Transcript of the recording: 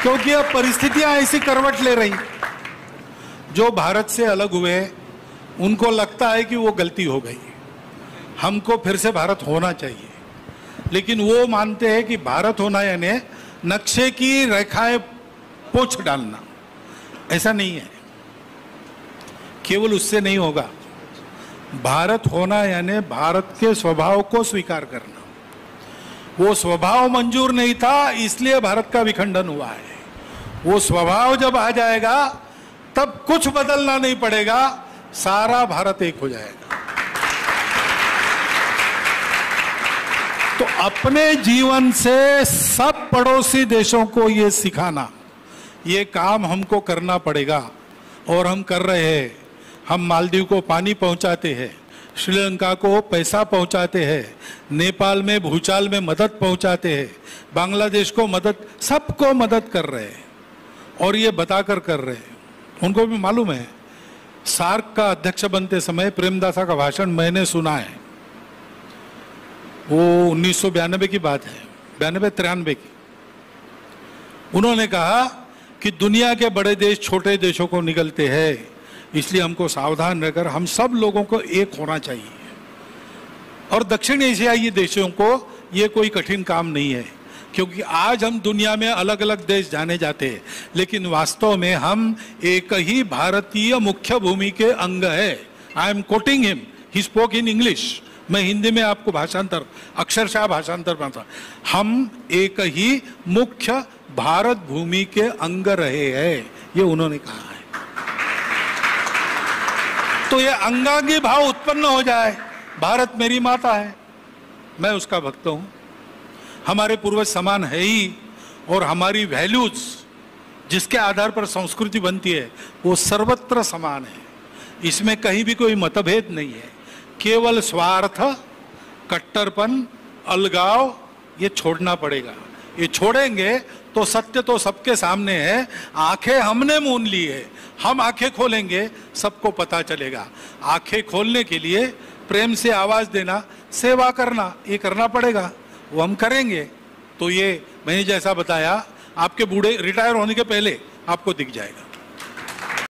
क्योंकि अब परिस्थितियां ऐसी करवट ले रही, जो भारत से अलग हुए उनको लगता है कि वो गलती हो गई, हमको फिर से भारत होना चाहिए, लेकिन वो मानते हैं कि भारत होना यानी नक्शे की रेखाएं पोंछ डालना। ऐसा नहीं है, केवल उससे नहीं होगा। भारत होना यानी भारत के स्वभाव को स्वीकार करना। वो स्वभाव मंजूर नहीं था, इसलिए भारत का विखंडन हुआ है। वो स्वभाव जब आ जाएगा तब कुछ बदलना नहीं पड़ेगा, सारा भारत एक हो जाएगा। तो अपने जीवन से सब पड़ोसी देशों को ये सिखाना, ये काम हमको करना पड़ेगा और हम कर रहे हैं। हम मालदीव को पानी पहुंचाते हैं, श्रीलंका को पैसा पहुंचाते हैं, नेपाल में भूचाल में मदद पहुंचाते हैं, बांग्लादेश को मदद, सबको मदद कर रहे हैं और ये बताकर कर रहे हैं। उनको भी मालूम है। सार्क का अध्यक्ष बनते समय प्रेमदासा का भाषण मैंने सुना है, वो 1992 की बात है, 92-93 की। उन्होंने कहा कि दुनिया के बड़े देश छोटे देशों को निगलते हैं, इसलिए हमको सावधान रहकर हम सब लोगों को एक होना चाहिए। और दक्षिण एशियाई देशों को ये कोई कठिन काम नहीं है, क्योंकि आज हम दुनिया में अलग अलग देश जाने जाते हैं, लेकिन वास्तव में हम एक ही भारतीय मुख्य भूमि के अंग है। I am quoting him, he spoke in English, मैं हिंदी में आपको भाषांतर, अक्षरशः भाषांतर बनता। हम एक ही मुख्य भारत भूमि के अंग रहे हैं, ये उन्होंने कहा है। तो ये अंगांगी भाव उत्पन्न हो जाए, भारत मेरी माता है, मैं उसका भक्त हूं, हमारे पूर्वज समान है ही, और हमारी वैल्यूज जिसके आधार पर संस्कृति बनती है वो सर्वत्र समान है। इसमें कहीं भी कोई मतभेद नहीं है। केवल स्वार्थ, कट्टरपन, अलगाव ये छोड़ना पड़ेगा। ये छोड़ेंगे तो सत्य तो सबके सामने है। आंखें हमने मूंद ली है, हम आंखें खोलेंगे सबको पता चलेगा। आंखें खोलने के लिए प्रेम से आवाज देना, सेवा करना, ये करना पड़ेगा, वो हम करेंगे। तो ये मैंने जैसा बताया, आपके बूढ़े रिटायर होने के पहले आपको दिख जाएगा।